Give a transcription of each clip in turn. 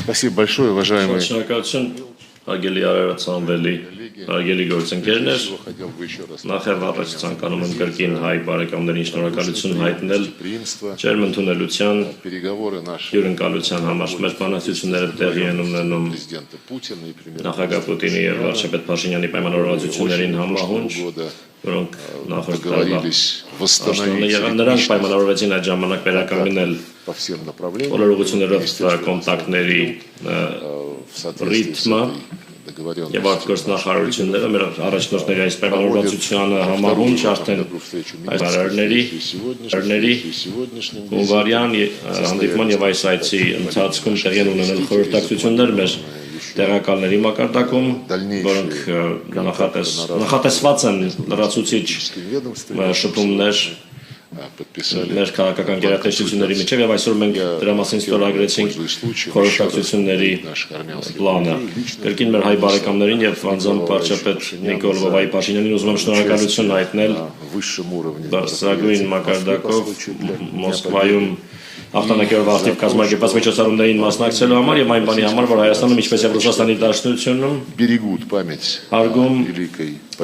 Спасибо большое, уважаемые. Հարգելի արարածանվելի, հարգելի գործընկերներ, նախև առաջ ցանկանում եմ կրկին հայ բարեկամներին շնորհակալություն հայտնել ջերմ ընդունելության հյուրընկալության համար։ Մեր բանակցությունները տեղի են ունենում նախագահ Պուտինի եւ վարչապետ Փաշինյանի պայմանավորվածություններին համահունչ, որոնք նախորդ տարվա նրանք պայմանավորվեցին այդ ժամանակ վերականգնել բոլոր ուղղություններով կոնտակտների ռիթմը եւ արտգործնախարարությունները մեր առաջնորդների այս պայմանավորվածությանը համահունչ արդեն այս բարերների հունվարյան հանդիպման եւ այս այցի ընթացքում տեղի են ունենել խորհրդակցություններ մեր տեղակալների մակարդակում, որոնք նախատեսված են լրացուցիչ շփումներ մեր քաղաքական գերատեսչությունների միջև եւ այսօր մենք դրա մասին ստորագրեցինք խորհրդակցությունների պլանը։ Կրկին մեր հայ բարեկամներին եւ անձամբ վարչապետ Նիկոլ Վովայի Փաշինյանին ուզում եմ շնորհակալություն հայտնել բարձրագույն մակարդակով Մոսկվայում Հաղթանակներով ակտիվ կազմակերպած միջոցառումներին մասնակցելու համար եւ այն բանի համար, որ Հայաստանում ինչպես եւ Ռուսաստանի Դաշնությունում հարգում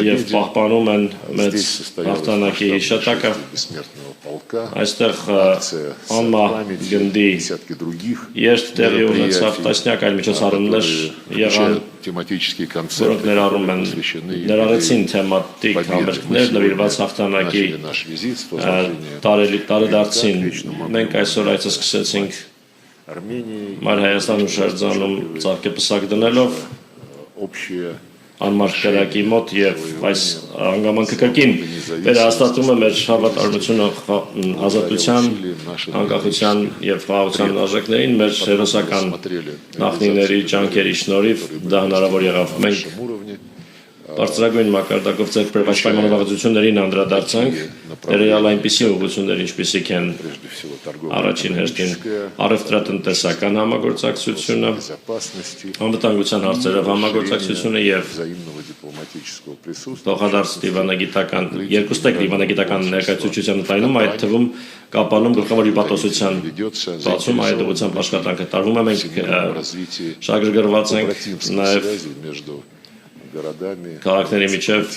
եւ պահպանում են մեծ հաղթանակի հիշատակը։ Այստեղ անմահ գնդի երթ տեղի ունեցավ տասնյակ այլ միջոցառումներ եղան, որոնք ներառեցին թեմատիկ համերգներ նվիրված հաղթանակի տարեդարձին։ Մենք այսօր այցը սկսեցինք Մայր Հայաստան հուշարձանում ծաղկեպսակ դնելով անմար կրակի մոտ եւ այս հանգամանքը կրկին վերահաստատում է մեր հավատարմությունը ազատության, անկախության եւ խաղաղության արժեքներին մեր հերոսական նախնիների ջանքերի շնորհիվ դա հնարավոր եղավ։ Մենք բարձրագույն մակարդակով ձեռքբերված պայմանավորվածություններին անդրադարձանք, ներառյալ այնպիսի ուղղություններ, ինչպիսիք են առաջին հերթին առևտրատնտեսական համագործակցությունը, անվտանգության հարցերով համագործակցությունը եւ փոխադարձ դիվանագիտական երկուստեք դիվանագիտական ներկայացուցչության ընդայնում, այդ թվում կապանում գլխավոր հյուպատոսության բացում այդ ուղղությամբ աշխատանքը տարվում է։ Մենք շահագրգռված ենք նաեւ քաղաքների միջև,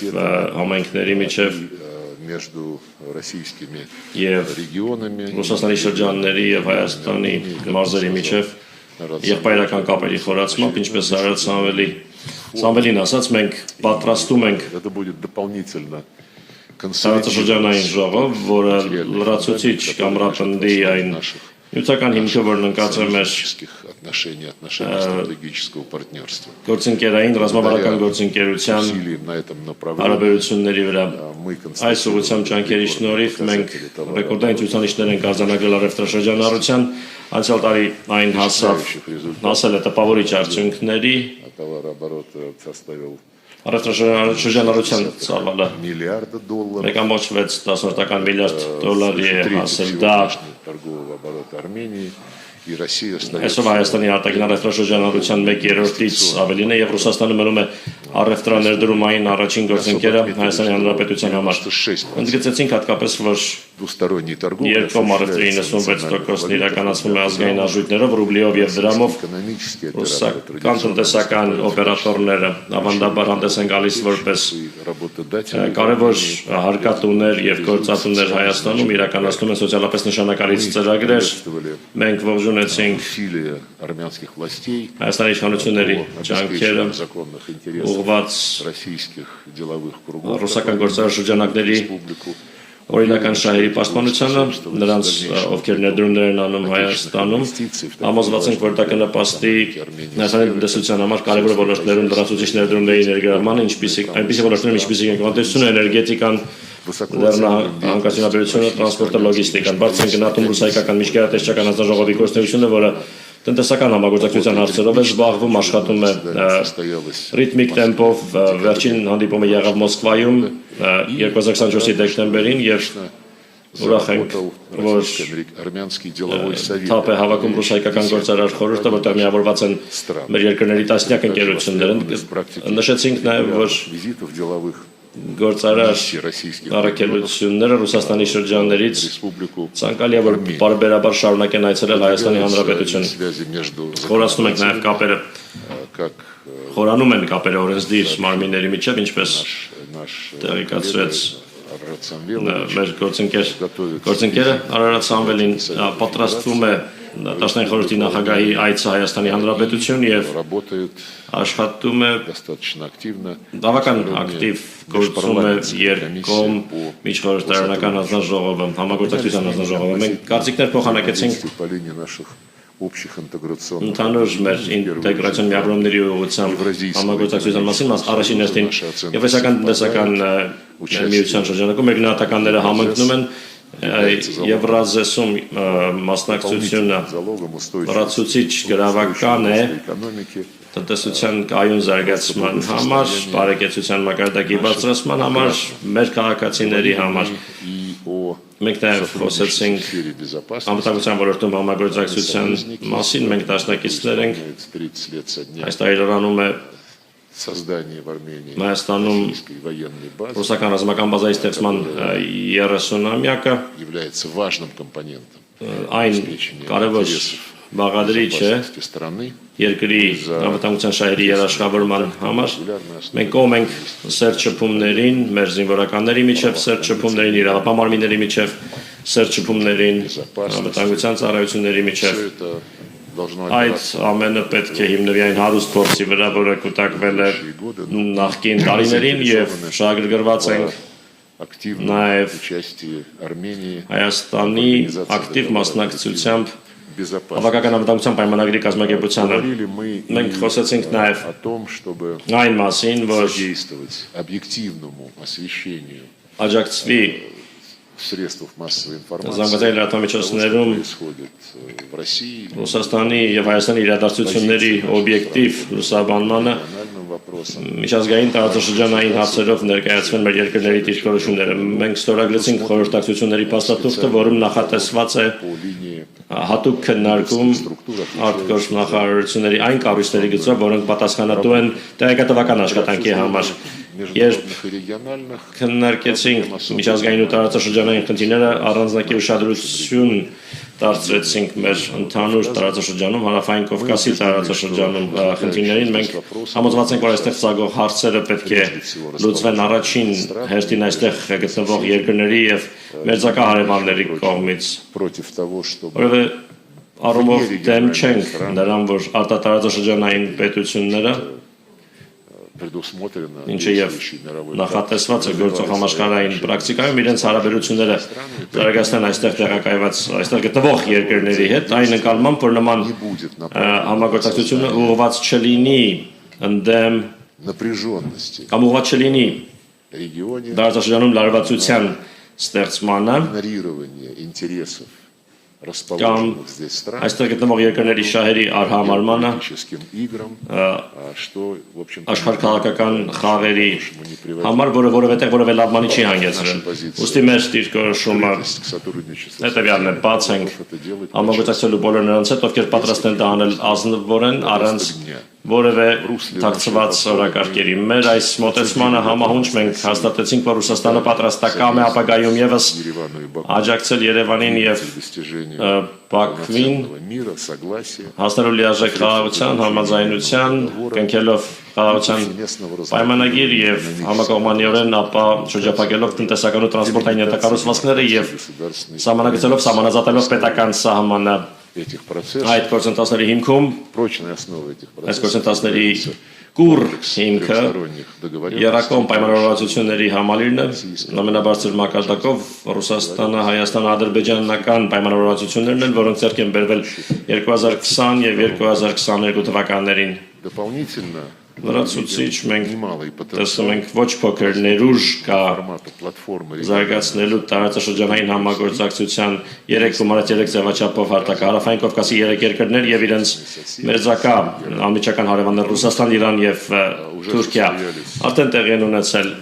համայնքների միջև եւ Ռուսաստանի շրջանների եւ Հայաստանի մարզերի միջև եղբայրական կապերի խորացմամբ, ինչպես արած Սամվելին ասաց, մենք պատրաստում ենք տարածաշրջանային ժողով, որը լրացուցիչ կամրապնդի այն նյութական հիմքը, որն ընկած է մեր գործընկերային ռազմավարական գործընկերության հարաբերությունների վրա։ Այս ուղղությամբ ջանքերի շնորհիվ մենք ռեկորդային ցուցանիշներ ենք արձանագրել առևտրաշրջանառության, անցյալ տարի այն հասել է տպավորիչ արդյունքների, առևտրաշրջանառության ծավալը 1.6 միլիարդ դոլարի է հասել, դա այսօր Հայաստանի արտաքին առևտրաշրջանառության 1/3-ից ավելին է եւ Ռուսաստանը մնում է առևտրաներդրումային առաջին գործընկերը Հայաստանի Հանրապետության համար։ Ընդգծեցինք հատկապես, որ երկկողմ առևտրի 96%-ն իրականացվում է ազգային արժույթներով, ռուբլիով եւ դրամով։ Ռուսական տնտեսական օպերատորները ավանդաբար հանդես են գալիս որպես կարևոր հարկատուներ եւ գործատուներ Հայաստանում, իրականացնում են սոցիալապես նշանակալից ծրագրեր։ Մենք ողջունեցինք Հայաստանի իշխանությունների ջանքերը ուղղված ռուսական գործարար շրջանակների օրինական շահերի պաշտպանությանը, նրանց ովքեր ներդրումներ են անում Հայաստանում, համոզված ենք, որ դա կնպաստի Հայաստանի տնտեսության համար կարևոր ոլորտներում լրացուցիչ ներդրումների ներգրավմանը, այնպիսի ոլորտներում, ինչպիսիք են տնտեսությունը, էներգետիկան, լեռնահանգստյունաբերությունը, տրանսպորտը, լոգիստիկան։ Բարձր են գնահատում ռուս-հայկական միջկայատեսչական հանձնաժողովի գործունեությունը, որը տնտեսական համագործակցության հարցերով է զբաղվում, աշխատում է ռիթմիկ տեմպով, վերջին հանդիպումը եղավ Մոսկվայում 2024-ի դեկտեմբերին եւ ուրախ ենք, որ թափ է հավաքում ռուս-հայկական գործարար խորհուրդը, որտեղ միավորված են մեր երկրների տասնյակ ընկերություններ։ Նշեցինք նաեւ, որ գործարար առաքելությունները Ռուսաստանի շրջաններից ցանկալի է որ բարբերաբար շարունակեն այցելել Հայաստանի Հանրապետություն։ Խորացնում ենք նաև կապերը խորանում են կապերը օրենսդիր մարմինների միջև, ինչպես տեղեկացրեց մեր գործընկերը Արարատ Սամվելին պատրաստվում է Դաշնային խորհրդի նախագահի այցը Հայաստանի Հանրապետություն եւ աշխատում է բավական ակտիվ գործում է երկկողմ միջխորհրդարանական հանձնաժողովը, համագործակցության հանձնաժողովը։ Մենք կարծիքներ փոխանակեցինք ընդհանուր մեր ինտեգրացիոն միավորումների ուղղությամբ համագործակցության մասին, առաջին հերթին եվրասիական տնտեսական միության շրջանակում մեր գնահատականները համընկնում են Եվրազեսում մասնակցությունը լրացուցիչ գրավական է տնտեսության կայուն զարգացման համար, բարեկեցության մակարդակի բարձրացման համար, մեր քաղաքացիների համար։ Մենք նաև խոսեցինք անվտանգության ոլորտում համագործակցության մասին, մենք դաշնակիցներ ենք, այս տարիանում է Հայաստանում ռուսական ռազմական բազայի ստեղծման 30-ամյակը այն կարևոր բաղադրիչ է երկրի անվտանգության շահերի երաշխավորման համար։ Մենք կողմ ենք սերտ շփումներին, մեր զինվորականների միջև սերտ շփումներին, իրավապահ միջև սերտ շփումներին, անվտանգության ծառայությունների միջև։ Այդ ամենը պետք է հիմնվի այն հարուստ փորձի վրա, որը կուտակվել է նախկին տարիներին եւ շահագրգռված ենք նաեւ Հայաստանի ակտիվ մասնակցությամբ Հավաքական անվտանգության պայմանագրի կազմակերպությանը։ Մենք խոսեցինք նաեւ այն մասին, որ աջակցվի զանգվածային լրատվամիջոցներում Ռուսաստանի եւ Հայաստանի իրադարձությունների օբյեկտիվ լուսաբանմանը միջազգային տարածաշրջանային հարցերով ներկայացվեն մեր երկրների դիրքորոշումները։ Մենք ստորագրեցինք խորհրդակցությունների փաստաթուղթը, որում նախատեսված է հատուկ քննարկում արտգործ նախարարությունների այն կառույցների գծով, որոնք պատասխանատու են տեղեկատվական աշխատանքի համար։ Երբ քննարկեցինք միջազգային ու տարածաշրջանային խնդիրները, առանձնակի ուշադրություն դարձրեցինք մեր ընդհանուր տարածաշրջանում, Հարավային Կովկասի տարածաշրջանում խնդիրներին։ Մենք համոզված ենք, որ այստեղ ցագող հարցերը պետք է լուծվեն առաջին հերթին այստեղ գտնվող երկրների եւ մերձակա հարևանների կողմից։ Որովհետեւ առումով դեմ չենք նրան, որ արտատարածաշրջանային պետությունները ինչը եւ նախատեսված է գործող համաշխարհային պրակտիկայում իրենց հարաբերությունները զարգացնեն այստեղ տեղակայված այստեղ գտնվող երկրների հետ, այն նկատմամբ, որ նման համագործակցությունը ուղղված չլինի ընդդեմ կամ ուղղված չլինի տարածաշրջանում լարվածության ստեղծմանը կամ այստեղ գտնվող երկրների շահերի արհամարմանը աշխարհքաղաքական խաղերի համար, որը որևէ լավ բանի չի հանգեցրել։ Ուստի մեր դիրքորոշումը հետևյալն է, բաց ենք համագործակցելու բոլոր նրանց հետ, ովքեր պատրաստ են դա անել ազնվորեն, առանց որևէ թաքցված օրակարգերի։ Մեր այս մոտեցմանը համահունչ մենք հաստատեցինք, որ Ռուսաստանը պատրաստական է ապագայում եւս աջակցել Երևանին եւ Բաքվին հասնելու լիարժեք խաղաղության, համաձայնության, կնքելով խաղաղության պայմանագիր եւ համակողմանիորեն ապա շրջափակելով տնտեսական ու տրանսպորտային ենթակառուցվածքները եւ սահմանագծելով սահմանազատելով պետական սահմանը այդ գործընթացների հիմքում այս գործընթացների կուր հիմքը երակոմ պայմանավորվածությունների համալիրն է ամենաբարձր մակարդակով Ռուսաստանը, Հայաստանը, ադրբեջանական պայմանավորվածություններն են, որոնք ձեռք են բերվել 2020 եւ 2022 թվականներին։ Լրացուցիչ մենք տեսնում ենք ոչ փոքր ներուժ կա զարգացնելու տարածաշրջանային համագործակցության 3.3 ձևաչափով հարթակարարային Կովկասի 3 երկրներ եւ իրենց մերձակա անմիջական հարևաններ Ռուսաստան, Իրան եւ Թուրքիա արդեն տեղի են ունեցել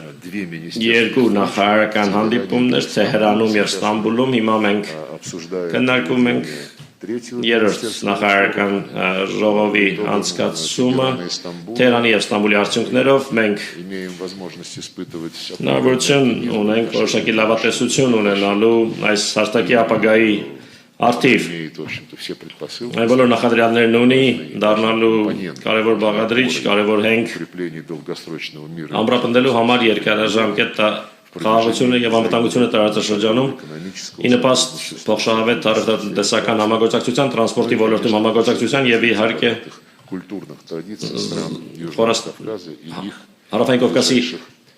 երկու նախարարական հանդիպումներ Թեհրանում եւ Ստամբուլում։ Հիմա մենք քննարկում ենք Երրորդ նախարարական ժողովի անցկացումը Թեհրանի եւ Ստամբուլի արդյունքներով մենք հնարավորություն ունենք որոշակի լավատեսություն ունենալու այս հաստակի ապագայի արդիվ այն բոլոր նախադրյալներն ունի դառնալու կարևոր բաղադրիչ, կարևոր հենք ամրապնդելու համար երկարաժամկետ խաղաղությունը եւ անվտանգությունը տարածաշրջանում ի նպաստ փոխշահավետ տնտեսական համագործակցության, տրանսպորտի ոլորտում համագործակցության եւ իհարկե Հարավային Կովկասի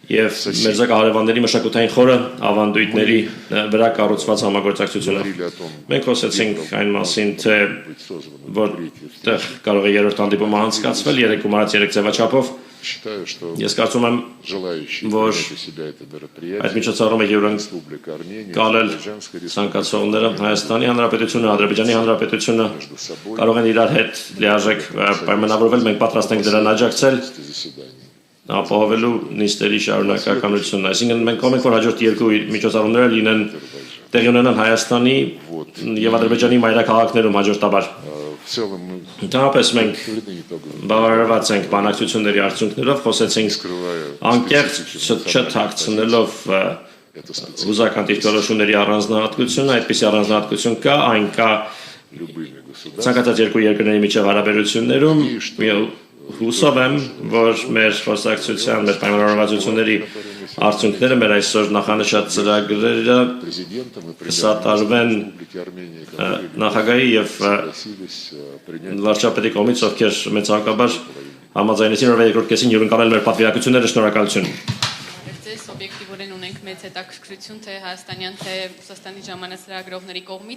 եւ մերձակահարևանների մշակութային խորը ավանդույթների վրա կառուցված համագործակցությունը։ Մենք խոսեցինք այն մասին, թե որտեղ կարող է երրորդ հանդիպումը անցկացվել 3+3 ձևաչափով։ Ես կարծում եմ, որ այդ միջոցառումը հյուրընկալել ցանկացողները Հայաստանի Հանրապետությունը, Ադրբեջանի Հանրապետությունը կարող են իրար հետ լիարժեք պայմանավորվել, մենք պատրաստ ենք դրան աջակցել ապահովելու նիստերի շարունակականությունը։ Այսինքն մենք կողմ ենք, որ հաջորդ երկու միջոցառումները լինեն տեղի ունենան Հայաստանի եւ Ադրբեջանի մայրաքաղաքներում հաջորդաբար։ Ընդհանրապես մենք բավարարված ենք բանակցությունների արդյունքներով, խոսեցինք անկեղծ չթաքցնելով հուզական դիրքորոշումների առանձնահատկությունը, այդպիսի առանձնահատկություն կա, այն կա ցանկացած երկու երկրների միջև հարաբերություններում։ Հուսով եմ, որ մեր խոսակցության, մեր պայմանավորվածությունների արդյունքները մեր այսօր նախանշած ծրագրերը կսատարվեն նախագահի եւ վարչապետի կողմից, ովքեր մեծակաբար համաձայնեցին օրվա երկրորդ կեսին հյուրընկալել մեր պատվիրակությունները, շնորհակալություն։ Օբյեկտիվորեն ունենք մեծ հետաքրքրություն թե հայաստանյան թե Ռուսաստանի ժամանակ լրագրողների կողմից